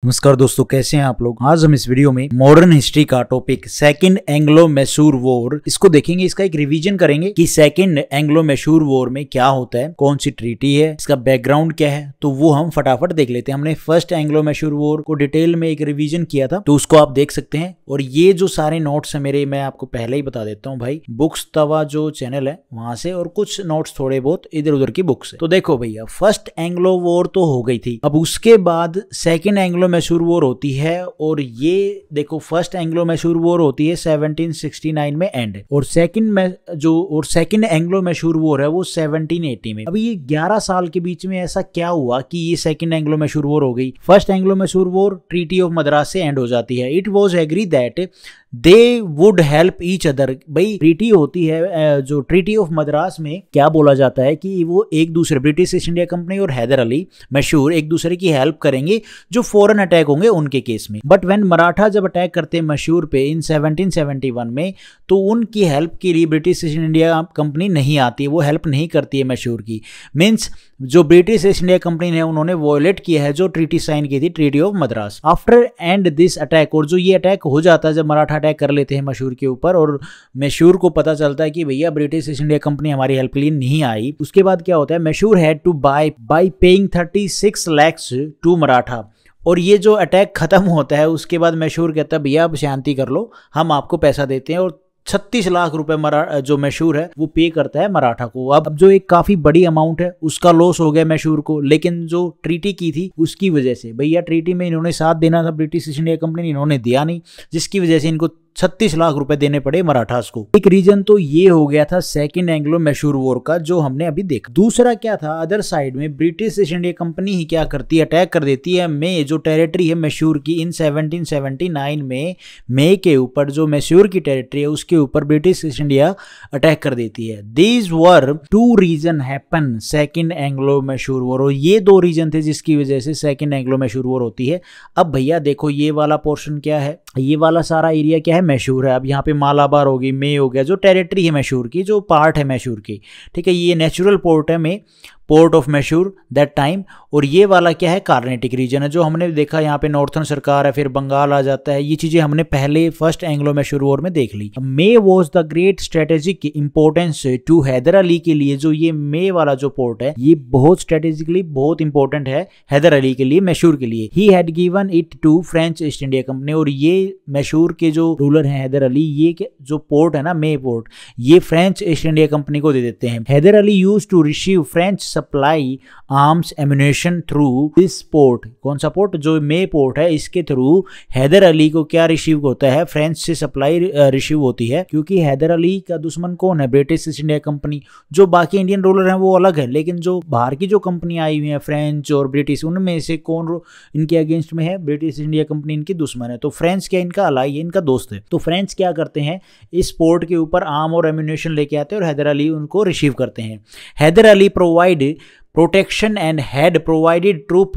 नमस्कार दोस्तों, कैसे हैं आप लोग। आज हम इस वीडियो में मॉडर्न हिस्ट्री का topic second Anglo Mysore war इसको देखेंगे। इसका एक रिवीजन करेंगे कि सेकंड एंग्लो मैसूर वॉर में क्या होता है, कौन सी ट्रीटी है, इसका बैकग्राउंड क्या है, तो वो हम फटाफट देख लेते हैं। हमने फर्स्ट एंग्लो मैसूर वॉर को डिटेल में एक रिवीजन किया था, तो उसको आप देख सकते हैं। और ये जो सारे नोट्स है मेरे, मैं आपको पहले ही बता देता हूँ भाई, बुक्स तवा जो चैनल है वहां से, और कुछ नोट्स थोड़े बहुत इधर उधर की बुक्स है। तो देखो भैया, फर्स्ट एंग्लो वॉर तो हो गई थी, अब उसके बाद सेकेंड एंग्लो मैसूर वॉर होती है। और ये देखो, फर्स्ट एंग्लो मैसूर वॉर होती है 1769 में एंड, और सेकंड एंग्लो मैसूर वॉर है वो 1780 में। अभी ये 11 साल के बीच में ऐसा क्या हुआ कि ये सेकंड एंग्लो मैसूर वॉर हो गई। First Anglo Mysore war treaty of Madras से एंड हो जाती है। It was agree that they would help each other. भाई ट्रीटी होती है, जो ट्रीटी ऑफ मद्रास में क्या बोला जाता है कि वो एक दूसरे, ब्रिटिश ईस्ट इंडिया कंपनी और हैदर अली मैसूर एक दूसरे की हेल्प करेंगे जो फॉरेन अटैक होंगे उनके केस में। बट व्हेन मराठा जब अटैक करते हैं मैसूर पे इन 1771 में, तो उनकी हेल्प के लिए ब्रिटिश ईस्ट इंडिया कंपनी नहीं आती है, वो हेल्प नहीं करती है मैसूर की। मीन्स जो ब्रिटिश ईस्ट इंडिया कंपनी ने उन्होंने वॉयलेट किया है जो ट्रीटी साइन की थी, treaty of Madras. After and this attack, और जो ये अटैक हो जाता है जब मराठा अटैक कर लेते हैं मैसूर के ऊपर, और मैसूर को पता चलता है कि भैया ब्रिटिश ईस्ट इंडिया कंपनी हमारी हेल्प के लिए नहीं आई, उसके बाद क्या होता है, Mysore had to by paying 36 lakhs to Maratha. और ये जो अटैक खत्म होता है उसके बाद मैसूर कहता है भैया अब शांति कर लो, हम आपको पैसा देते हैं, और 36 लाख रुपए जो मैसूर है वो पे करता है मराठा को। अब जो एक काफी बड़ी अमाउंट है उसका लॉस हो गया मैसूर को, लेकिन जो ट्रीटी की थी उसकी वजह से, भैया ट्रीटी में इन्होंने साथ देना था ब्रिटिश ईस्ट इंडिया कंपनी ने, इन्होंने दिया नहीं, जिसकी वजह से इनको 36 लाख रुपए देने पड़े मराठास को। एक रीजन तो ये हो गया था सेकंड एंग्लो मैसूर वॉर का, जो हमने अभी देखा। दूसरा क्या था, अदर साइड में ब्रिटिश ईस्ट इंडिया कंपनी ही क्या करती है, अटैक कर देती है मे, जो टेरिटरी है मैसूर की। इन 1779 में मे के ऊपर जो मैसूर की टेरिटरी है उसके ऊपर ब्रिटिश ईस्ट इंडिया अटैक कर देती है। These were two reason happen second Anglo Mysore war, और ये दो रीजन थे जिसकी वजह से सेकंड एंग्लो मैसूर वॉर होती है। अब भैया देखो, ये वाला पोर्शन क्या है, ये वाला सारा एरिया क्या है, मैसूर है। अब यहाँ पे मालाबार होगी, मे हो गया, जो टेरिटरी है मैसूर की, जो पार्ट है मैसूर की, ठीक है। ये नेचुरल पोर्ट है में, port of Mysore that time. और ये वाला क्या है, कार्नेटिक रीजन है, जो हमने देखा यहाँ पे नॉर्थन सरकार है, फिर बंगाल आ जाता है। ये चीजें हमने पहले फर्स्ट एंग्लो मैसूर वॉर में देख ली। May was the great strategic importance to Hyder Ali के लिए, जो ये मे वाला जो पोर्ट है ये बहुत स्ट्रेटेजिकली बहुत इंपॉर्टेंट है हैदर अली के लिए, मैसूर के लिए। He had given it to French East India company, और ये मैसूर के जो रूलर हैं हैदर अली, ये जो पोर्ट है ना मे पोर्ट, ये फ्रेंच ईस्ट इंडिया कंपनी को दे देते हैं। Hyder Ali used to receive French supply arms ammunition through this port. कौन सा पोर्ट, जो मे पोर्ट है, इसके थ्रू हैदर अली को क्या रिसीव होता है, फ्रेंच से सप्लाई रिसीव होती है। क्योंकि हैदर अली का दुश्मन कौन है, ब्रिटिश ईस्ट इंडिया कंपनी। जो बाकी इंडियन रूलर हैं वो अलग है, लेकिन जो बाहर की जो कंपनी आई हुई है फ्रेंच और ब्रिटिश, उनमें से कौन इनके अगेंस्ट में है, ब्रिटिश इंडिया कंपनी इनकी दुश्मन है। तो फ्रेंच क्या इनका अलाई है, इनका दोस्त है। तो फ्रेंच क्या करते हैं, इस पोर्ट के ऊपर आर्म और एम्यूनेशन लेके आते हैं और हैदर अली उनको रिसीव करते हैं। Hyder Ali provide protection and had provided troop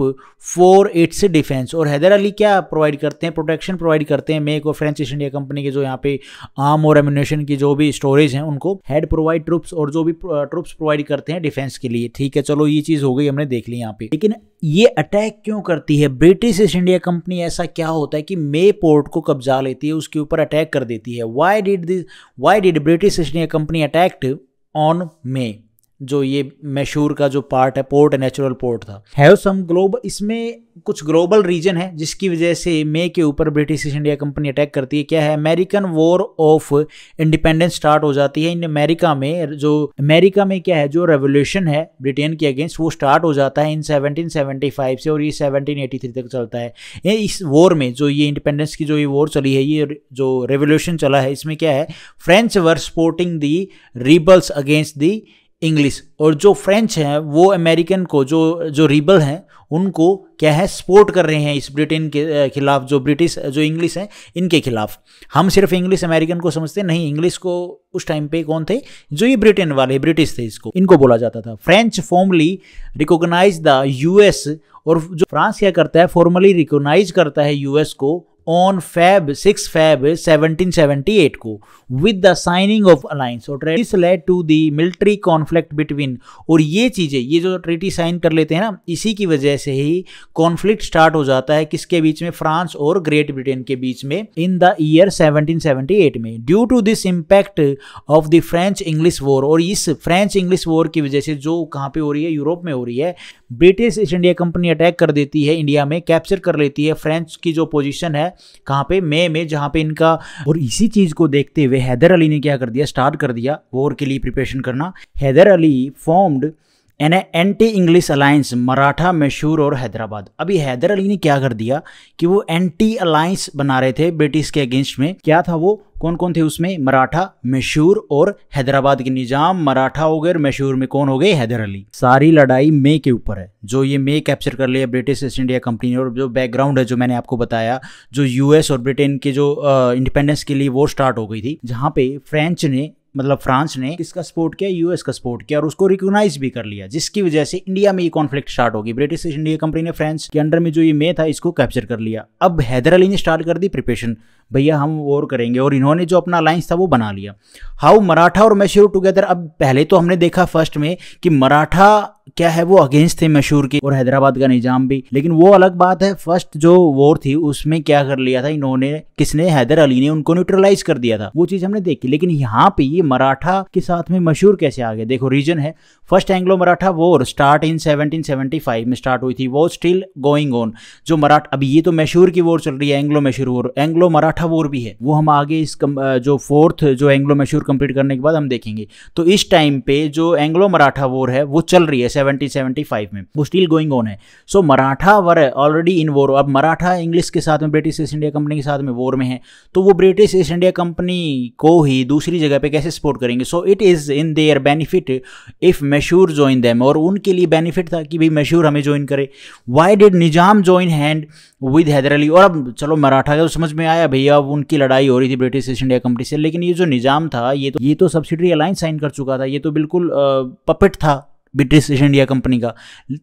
for its defence. और हैदर अली क्या प्रोवाइड करते हैं, प्रोटेक्शन प्रोवाइड करते हैं मे को, फ्रेंच ईस्ट इंडिया कंपनी के जो यहाँ पे आर्म और एम्यूनेशन की जो भी स्टोरेज हैं उनको। हैड प्रोवाइड ट्रूप्स, और जो भी ट्रूप्स प्रोवाइड करते हैं डिफेंस के लिए, ठीक है। चलो ये चीज हो गई, हमने देख ली यहाँ पे। लेकिन ये अटैक क्यों करती है ब्रिटिश ईस्ट इंडिया कंपनी, ऐसा क्या होता है कि मे पोर्ट को कब्जा लेती है, उसके ऊपर अटैक कर देती है। Why did British East India company attacked on May, जो ये मैसूर का जो पार्ट है, पोर्ट नेचुरल पोर्ट था। हैव सम ग्लोबल, इसमें कुछ ग्लोबल रीजन है जिसकी वजह से मे के ऊपर British East India company attack करती है। क्या है, American war of independence start हो जाती है इन अमेरिका में। जो अमेरिका में क्या है, जो रेवोल्यूशन है ब्रिटेन के अगेंस्ट, वो स्टार्ट हो जाता है इन 1775 से, और ये 1783 तक चलता है। इस वॉर में, जो ये इंडिपेंडेंस की जो ये वॉर चली है, ये जो रेवोल्यूशन चला है, इसमें क्या है, French were supporting the rebels against the English. और जो फ्रेंच हैं वो अमेरिकन को, जो रिबल हैं उनको क्या है, सपोर्ट कर रहे हैं इस ब्रिटेन के खिलाफ, जो ब्रिटिश जो इंग्लिश हैं इनके खिलाफ। हम सिर्फ इंग्लिश अमेरिकन को समझते नहीं, इंग्लिश को उस टाइम पे कौन थे, जो ये ब्रिटेन वाले ब्रिटिश थे, इनको बोला जाता था। French formally recognize the US, और जो फ्रांस क्या करता है, फॉर्मली रिकॉग्नाइज करता है यूएस को, ऑन Feb 6 Feb 1778 को with the signing of alliance और this led to the military conflict between. और ये चीजें, ये जो ट्रीटी साइन कर लेते हैं ना, इसी की वजह से ही कॉन्फ्लिक्ट स्टार्ट हो जाता है किसके बीच में, फ्रांस और ग्रेट ब्रिटेन के बीच में इन द ईयर 1778 में। Due to this impact of the French English war, और इस फ्रेंच इंग्लिश वॉर की वजह से जो कहाँ पे हो रही है, यूरोप में हो रही है, British East India company attack कर देती है इंडिया में, कैप्चर कर लेती है फ्रेंच की जो पोजीशन है कहाँ पे, मई में, जहाँ पे इनका। और इसी चीज को देखते हुए हैदर अली ने क्या कर दिया, स्टार्ट कर दिया वॉर के लिए प्रिपरेशन करना। Hyder Ali formed an anti English alliance Maratha, Mysore और हैदराबाद। अभी हैदर अली ने क्या कर दिया कि वो एंटी अलायंस बना रहे थे ब्रिटिश के अगेंस्ट में। क्या था वो, कौन कौन थे उसमें, मराठा, मैसूर और हैदराबाद के निजाम। मराठा हो गए और मैसूर में कौन हो गए, हैदर अली। सारी लड़ाई मई के ऊपर है, जो ये मई कैप्चर कर लिया ब्रिटिश ईस्ट इंडिया कंपनी ने। और जो बैकग्राउंड है जो मैंने आपको बताया, जो यूएस और ब्रिटेन के जो इंडिपेंडेंस के लिए वॉर स्टार्ट हो गई थी, जहाँ पे फ्रेंच ने, मतलब फ्रांस ने किसका सपोर्ट किया, यूएस का सपोर्ट किया और उसको रिकॉग्नाइज भी कर लिया, जिसकी वजह से इंडिया में ये कॉन्फ्लिक्ट स्टार्ट होगी। ब्रिटिश ईस्ट इंडिया कंपनी ने फ्रांस के अंडर में जो ये मई था इसको कैप्चर कर लिया। अब हैदर अली ने स्टार्ट कर दी प्रिपरेशन, भैया हम वॉर करेंगे, और इन्होंने जो अपना अलायंस था वो बना लिया। हाउ मराठा और मैसूर टुगेदर। अब पहले तो हमने देखा फर्स्ट में कि मराठा क्या है, वो अगेंस्ट थे मैसूर के और हैदराबाद का निजाम भी, लेकिन वो अलग बात है। फर्स्ट जो वॉर थी उसमें क्या कर लिया था इन्होंने, किसने, हैदर अली ने उनको न्यूट्रलाइज कर दिया था, वो चीज हमने देखी। लेकिन यहाँ पे ये मराठा के साथ में मैसूर कैसे आ गए, देखो रीजन है। First Anglo Maratha war start in 1775 में स्टार्ट हुई थी, वो स्टिल गोइंग ऑन। जो मराठा, अभी ये तो मैसूर की वॉर चल रही है, Anglo Mysore war, Anglo Maratha war भी है, वो हम आगे इस जो फोर्थ जो एंग्लो मैसूर कंप्लीट करने के बाद हम देखेंगे। तो इस टाइम पे जो एंग्लो मराठा वॉर है वो चल रही है 1775 में, वो स्टिल गोइंग ऑन है। So Maratha were already in war. अब मराठा इंग्लिश के साथ में, ब्रिटिश ईस्ट इंडिया कंपनी के साथ में वॉर में है, तो वो ब्रिटिश ईस्ट इंडिया कंपनी को ही दूसरी जगह पे कैसे सपोर्ट करेंगे। So it is in their benefit if Mysore join them, और उनके लिए बेनिफिट था कि भाई मैसूर हमें ज्वाइन करे। Why did Nizam join hand with Hyder Ali. और अब चलो मराठा का तो समझ में आया भैया, अब उनकी लड़ाई हो रही थी ब्रिटिश ईस्ट इंडिया कंपनी से, लेकिन ये जो निजाम था ये तो सब्सिडरी अलायंस साइन कर चुका था, ये तो बिल्कुल पपेट था ब्रिटिश ईस्ट इंडिया कंपनी का।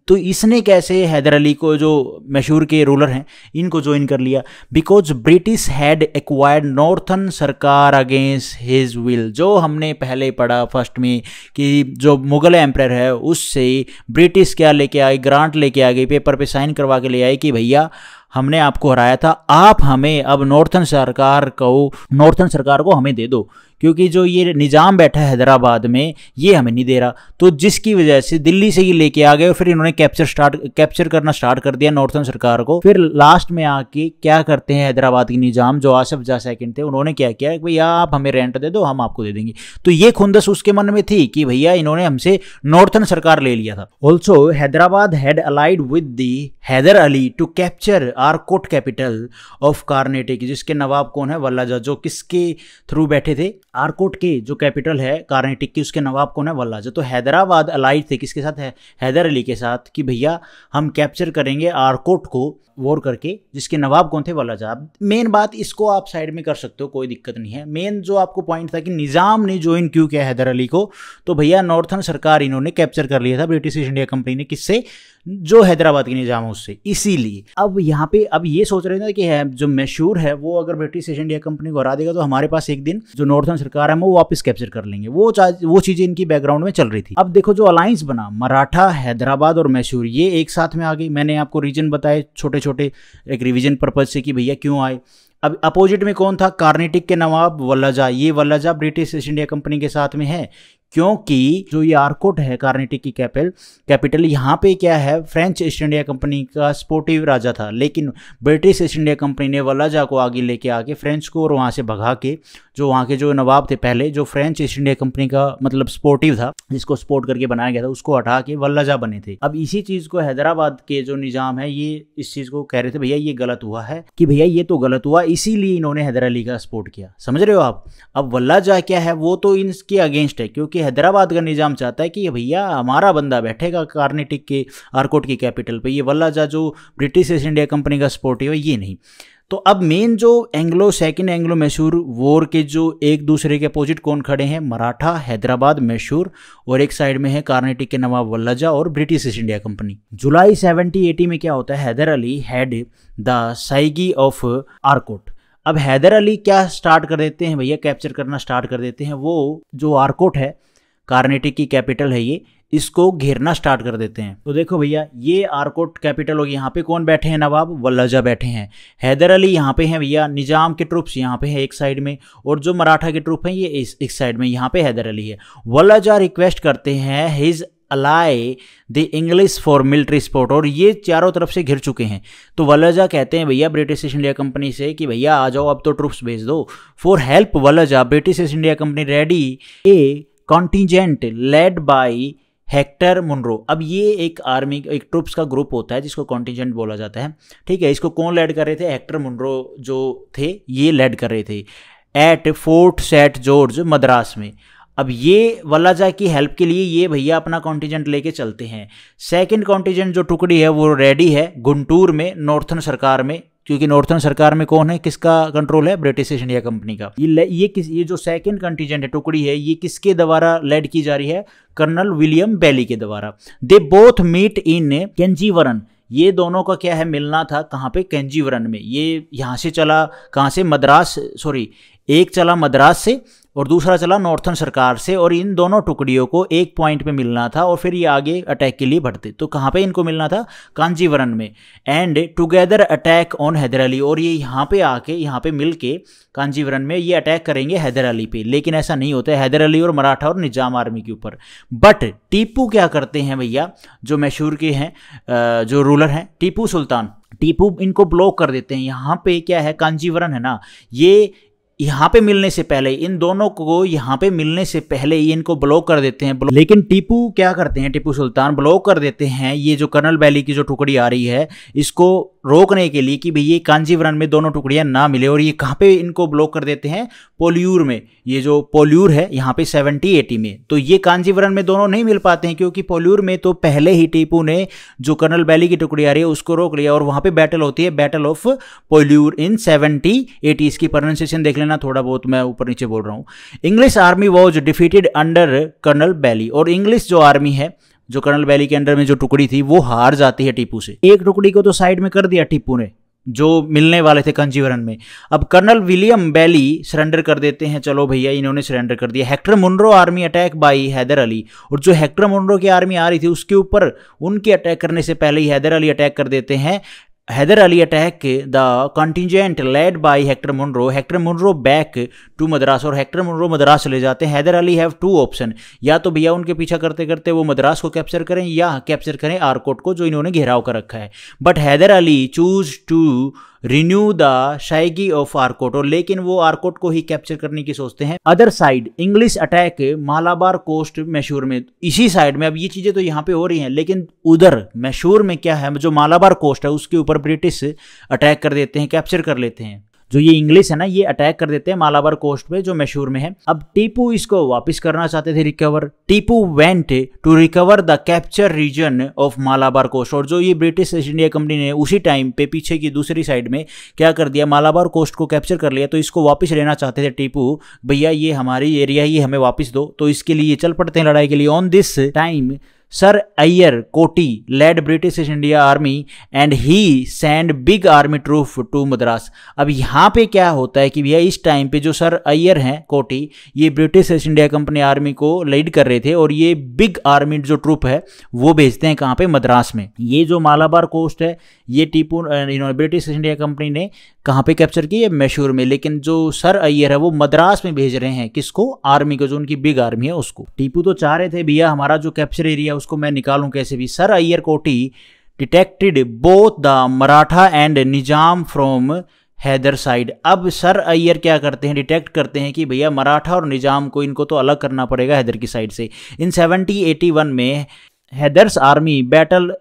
तो इसने कैसे हैदर अली को, जो मैसूर के रूलर हैं, इनको ज्वाइन कर लिया, because British had acquired northern सरकार अगेंस्ट हिज विल। जो हमने पहले पढ़ा फर्स्ट में कि जो मुगल एम्पायर है उससे ब्रिटिश क्या लेके आए, ग्रांट लेके आ गई, पेपर पे साइन करवा के ले आए कि भैया हमने आपको हराया था, आप हमें अब नॉर्थन सरकार को हमें दे दो, क्योंकि जो ये निजाम बैठा है हैदराबाद में ये हमें नहीं दे रहा। तो जिसकी वजह से दिल्ली से ये लेके आ गए और फिर इन्होंने कैप्चर करना स्टार्ट कर दिया नॉर्थन सरकार को। फिर लास्ट में आके क्या करते हैं हैदराबाद के निजाम, जो आसफ जा सेकंड थे, उन्होंने क्या किया कि भैया आप हमें रेंट दे दो, हम आपको दे देंगे। तो ये खुंदस उसके मन में थी कि भैया इन्होंने हमसे नॉर्थन सरकार ले लिया था। Also Hyderabad had allied with the Hyder Ali to capture Arcot capital of Carnatic, जिसके नवाब कौन है, वल्लाजा, जो किसके थ्रू बैठे थे, आरकोट के जो कैपिटल है कार्नेटिक की, उसके नवाब कौन है, वल्लाजा। तो हैदराबाद अलाइड थे किसके साथ है, हैदर अली के साथ, कि भैया हम कैप्चर करेंगे आरकोट को वॉर करके, जिसके नवाब कौन थे, वल्लाजा। मेन बात इसको आप साइड में कर सकते हो, कोई दिक्कत नहीं है। मेन जो आपको पॉइंट था कि निजाम ने ज्वाइन क्यों किया हैदर अली को, तो भैया नॉर्थन सरकार इन्होंने कैप्चर कर लिया था ब्रिटिश ईस्ट इंडिया कंपनी ने, किससे, जो हैदराबाद के निजाम है उससे। इसीलिए अब यहाँ पे अब ये सोच रहे थे कि जो मैसूर है वो अगर ब्रिटिश ईस्ट इंडिया कंपनी को हरा देगा तो हमारे पास एक दिन जो नॉर्थन सरकार है वो वापस कैप्चर कर लेंगे। वो चीजें इनकी बैकग्राउंड में चल रही थी। अब देखो जो अलायंस बना मराठा, हैदराबाद और मैसूर, ये एक साथ में आ गई। मैंने आपको रीजन बताए छोटे छोटे एक रिवीजन पर्पज से कि भैया क्यों आए। अब अपोजिट में कौन था, कार्नेटिक के नवाब वल्लाजा। ये Wallajah British East India company के साथ में है, क्योंकि जो ये आरकोट है कार्नेटिक की कैपिटल, यहाँ पे क्या है, फ्रेंच ईस्ट इंडिया कंपनी का स्पोर्टिव राजा था, लेकिन ब्रिटिश ईस्ट इंडिया कंपनी ने वल्लाजा को आगे लेके आके फ्रेंच को और वहाँ से भगा के, जो वहाँ के जो नवाब थे पहले, जो फ्रेंच ईस्ट इंडिया कंपनी का मतलब स्पोर्टिव था, जिसको सपोर्ट करके बनाया गया था, उसको हटा के वल्लाजा बने थे। अब इसी चीज को हैदराबाद के जो निजाम है ये इस चीज को कह रहे थे भैया ये गलत हुआ है, कि भैया ये तो गलत हुआ, इसीलिए इन्होंने हैदर अली का सपोर्ट किया। समझ रहे हो आप। अब वल्लाजा क्या है, वो तो इनके अगेंस्ट है, क्योंकि क्योंकि हैदराबाद का निजाम चाहता है कि भैया हमारा बंदा बैठेगा कर्नाटक के आर्कोट की कैपिटल पे, ये वल्लाजा जो ब्रिटिश ईस्ट इंडिया कंपनी का सपोर्टिव है ये नहीं। तो अब मेन जो सेकेंड एंग्लो मैसूर वॉर के जो एक दूसरे के अपोजिट कौन खड़े हैं, मराठा, हैदराबाद, मैसूर, और एक साइड में है कर्नाटक के नवाब वल्लाजा और ब्रिटिश ईस्ट इंडिया कंपनी। जुलाई 1780 में क्या होता है, Hyder Ali had the siege of Arcot. अब हैदर अली क्या स्टार्ट कर देते हैं भैया, कैप्चर करना स्टार्ट कर देते हैं। वो जो आर्कोट है, कर्नाटक की कैपिटल है ये, इसको घेरना स्टार्ट कर देते हैं। तो देखो भैया ये आर्कोट कैपिटल होगी, यहाँ पे कौन बैठे हैं, नवाब वल्लाजा बैठे हैं, हैदर अली यहाँ पे हैं भैया, निजाम के ट्रूप्स यहाँ पे हैं एक साइड में, और जो मराठा के ट्रूप हैं ये इस साइड में, यहाँ पे हैदर अली है। वल्लाजा रिक्वेस्ट करते हैं his ally the English for military support, और ये चारों तरफ से घिर चुके हैं। तो वल्लाजा कहते हैं भैया ब्रिटिश ईस्ट इंडिया कंपनी से कि भैया आ जाओ अब तो ट्रूप्स भेज दो। For help Wallajah British East India Company ready a contingent led by Hector Munro. अब ये एक आर्मी, एक ट्रूप्स का ग्रुप होता है जिसको कॉन्टिजेंट बोला जाता है, ठीक है। इसको कौन लेड कर रहे थे, हेक्टर मुनरो जो थे ये लेड कर रहे थे at Fort Saint George Madras में। अब ये वल्लाजा की हेल्प के लिए ये भैया अपना कॉन्टिजेंट लेके चलते हैं। सेकंड कॉन्टिजेंट जो टुकड़ी है वो रेडी है गुंटूर में, नॉर्थन सरकार में, क्योंकि नॉर्थन सरकार में कौन है, किसका कंट्रोल है, ब्रिटिश ईस्ट इंडिया कंपनी का। ये जो सेकंड कंटिजेंट है, टुकड़ी है, ये किसके द्वारा लेड की जा रही है, कर्नल विलियम बैली के द्वारा। They both meet in Conjeevaram. ये दोनों का क्या है, मिलना था कहाँ पे, केंजीवरन में। ये यहाँ से चला कहाँ से, मद्रास, सॉरी एक चला मद्रास से और दूसरा चला नॉर्थन सरकार से, और इन दोनों टुकड़ियों को एक पॉइंट पे मिलना था और फिर ये आगे अटैक के लिए बढ़ते। तो कहाँ पे इनको मिलना था, कांजीवरम में। And together attack on Hyder Ali, और ये यहाँ पे आके यहाँ पे मिल के कांजीवरम में ये अटैक करेंगे हैदर अली पे। लेकिन ऐसा नहीं होता है, हैदर अली और मराठा और निजाम आर्मी के ऊपर। बट टीपू क्या करते हैं भैया, जो मैसूर के हैं जो रूलर हैं टीपू सुल्तान, टीपू इनको ब्लॉक कर देते हैं। यहाँ पे क्या है, कांजीवरम है ना, ये यहाँ पे मिलने से पहले, इन दोनों को यहाँ पे मिलने से पहले ये इनको ब्लॉक कर देते हैं। लेकिन टीपू क्या करते हैं, टीपू सुल्तान ब्लॉक कर देते हैं ये जो कर्नल बैली की जो टुकड़ी आ रही है, इसको रोकने के लिए कि भई ये कांजीवरम में दोनों टुकड़ियां ना मिले। और ये कहाँ पे इनको ब्लॉक कर देते हैं, पोल्यूर में। ये जो पोल्यूर है यहाँ पे 70-80 में, तो ये कांजीवरम में दोनों नहीं मिल पाते हैं, क्योंकि पोल्यूर में तो पहले ही टीपू ने जो कर्नल बैली की टुकड़ी आ रही है उसको रोक लिया, और वहाँ पे बैटल होती है, बैटल ऑफ पोल्यूर इन 70-80। इसकी प्रोनाउंसिएशन देख लेना, थोड़ा बहुत मैं ऊपर नीचे बोल रहा हूँ। English army was defeated under colonel Baillie, और इंग्लिश जो आर्मी है, जो कर्नल बैली के अंडर में जो टुकड़ी थी, वो हार जाती है टीपू से। एक टुकड़ी को तो साइड में कर दिया टीपू ने, जो मिलने वाले थे कांजीवरम में। अब कर्नल विलियम बैली सरेंडर कर देते हैं, चलो भैया इन्होंने सरेंडर कर दिया। Hector Munro army attack by Hyder Ali, और जो हेक्टर मुनरो की आर्मी आ रही थी उसके ऊपर उनके अटैक करने से पहले ही हैदर अली अटैक कर देते हैं। Hyder Ali attack the contingent led by Hector Munro back to Madras, और हेक्टर मुनरो मद्रास चले जाते हैं। Hyder Ali have two option, या तो भैया उनके पीछा करते करते वो मद्रास को कैप्चर करें, या कैप्चर करें आर्कोट को जो इन्होंने घेराव कर रखा है। But Hyder Ali choose to renew the siege of Arcot, और लेकिन वो आर्कोट को ही कैप्चर करने की सोचते हैं। Other side English attack Malabar coast Mysore में, इसी साइड में। अब ये चीजें तो यहाँ पे हो रही हैं, लेकिन उधर मैसूर में क्या है, जो मालाबार कोस्ट है उसके ऊपर ब्रिटिश अटैक कर देते हैं, कैप्चर कर लेते हैं। जो ये इंग्लिश है ना, ये अटैक कर देते हैं मालाबार कोस्ट पे जो मैसूर में है। अब टीपू इसको वापस करना चाहते थे, recover. Tipu went to recover the capture region of Malabar coast, और जो ये ब्रिटिश ईस्ट इंडिया कंपनी ने उसी टाइम पे पीछे की दूसरी साइड में क्या कर दिया, मालाबार कोस्ट को कैप्चर कर लिया। तो इसको वापस लेना चाहते थे टीपू, भैया ये हमारी एरिया ही हमें वापस दो। तो इसके लिए चल पड़ते हैं लड़ाई के लिए। On this time sir Eyre Coote led British East India army and he send big army troop to Madras. अब यहाँ पे क्या होता है कि भैया इस टाइम पे जो सर अय्यर हैं कोटी, ये British East India company army को लीड कर रहे थे, और ये बिग आर्मी जो ट्रूप है वो भेजते हैं कहाँ पे, मद्रास में। ये जो मालाबार कोस्ट है ये टीपू इन्होंने ब्रिटिश ईस्ट इंडिया कंपनी ने कहाँ पे कैप्चर की है, मैसूर में। लेकिन जो सर अय्यर है वो मद्रास में भेज रहे हैं, किसको, आर्मी को, जो उनकी बिग आर्मी है उसको। टीपू तो चाह रहे थे भैया हमारा जो कैप्चर एरिया उसको मैं निकालूं कैसे भी। Sir Eyre Coote detected both the Maratha and Nizam from Hyder side. अब सर अय्यर क्या करते हैं, डिटेक्ट करते हैं कि भैया मराठा और निजाम को, इनको तो अलग करना पड़ेगा हैदर की साइड से। इन 70-81 में हैदर्स आर्मी बैटल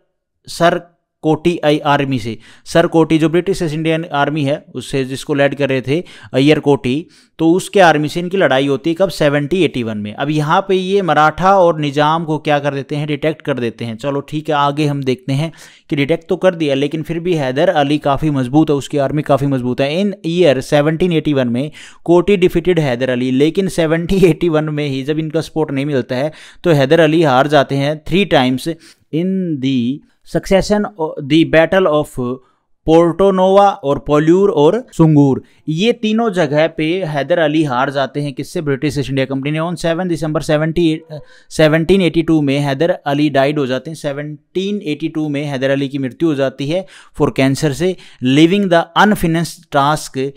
सर कोटी आर्मी से। सर कोटी जो ब्रिटिश इंडियन आर्मी है उससे, जिसको लैड कर रहे थे अय्यर कोटी, तो उसके आर्मी से इनकी लड़ाई होती है कब? 7081 में। अब यहाँ पे ये मराठा और निजाम को क्या कर देते हैं? डिटेक्ट कर देते हैं। चलो ठीक है, आगे हम देखते हैं कि डिटेक्ट तो कर दिया, लेकिन फिर भी हैदर अली काफ़ी मजबूत है, उसकी आर्मी काफ़ी मजबूत है। इन ईयर 1781 में कोटी डिफीटेड हैदर अली, लेकिन 1781 में ही जब इनका सपोर्ट नहीं मिलता है तो हैदर अली हार जाते हैं 3 times in the succession the battle of Porto Novo और पोल्यूर और सुंगूर। ये तीनों जगह पे हैदर अली हार जाते हैं। किससे? ब्रिटिश ईस्ट इंडिया कंपनी ने। ऑन 7 दिसंबर 1782 में हैदर अली डाइड हो जाते हैं। 1782 में हैदर अली की मृत्यु हो जाती है फॉर कैंसर से, leaving the unfinished task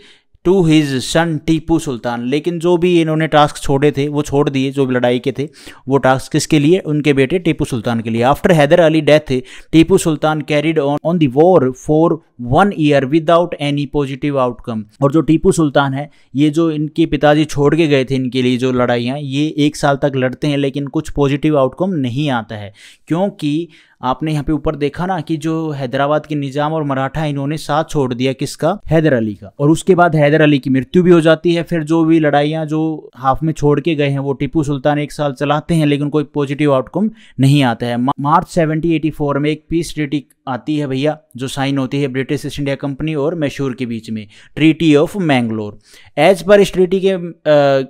to his son Tipu Sultan. लेकिन जो भी इन्होंने टास्क छोड़े थे वो छोड़ दिए, जो भी लड़ाई के थे वो टास्क किसके लिए? उनके बेटे टीपू सुल्तान के लिए। After Hyder Ali death Tipu Sultan carried on the war for 1 year without any positive outcome. और जो टीपू सुल्तान है, ये जो इनके पिताजी छोड़ के गए थे इनके लिए जो लड़ाइयाँ, ये 1 साल तक लड़ते हैं लेकिन कुछ पॉजिटिव आउटकम नहीं आता है। क्योंकि आपने यहाँ पे ऊपर देखा ना कि जो हैदराबाद के निजाम और मराठा, इन्होंने साथ छोड़ दिया किसका? हैदर अली का। और उसके बाद हैदर अली की मृत्यु भी हो जाती है। फिर जो भी लड़ाइयाँ जो हाफ में छोड़ के गए हैं वो टीपू सुल्तान 1 साल चलाते हैं लेकिन कोई पॉजिटिव आउटकम नहीं आता है। मार्च 1784 में एक पीस ट्रीटी आती है भैया, जो साइन होती है ब्रिटिश ईस्ट इंडिया कंपनी और मैसूर के बीच में, treaty of Mangalore. As per इस ट्रीटी के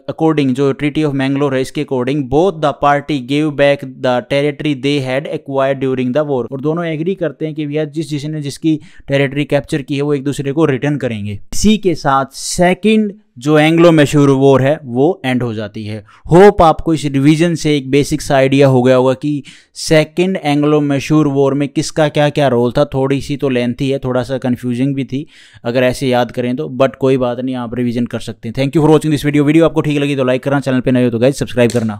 अकॉर्डिंग, जो ट्रीटी ऑफ मैंगलोर है इसके according, both the party gave back the territory they had acquired during the war. और दोनों एग्री करते हैं कि भैया जिसने जिसकी टेरिटरी कैप्चर की है वो एक दूसरे को रिटर्न करेंगे। इसी के साथ सेकंड जो एंग्लो मैसूर वॉर है वो एंड हो जाती है। होप आपको इस रिवीजन से एक बेसिक सा आइडिया हो गया होगा कि सेकंड एंग्लो मैसूर वॉर में किसका क्या क्या रोल था। थोड़ी सी तो लेंथी है, थोड़ा सा कंफ्यूजिंग भी थी अगर ऐसे याद करें तो, बट कोई बात नहीं, आप रिवीजन कर सकते हैं। Thank you for watching this video. Video आपको ठीक लगी तो लाइक करना, चैनल पे नए हो तो गाइस सब्सक्राइब करना।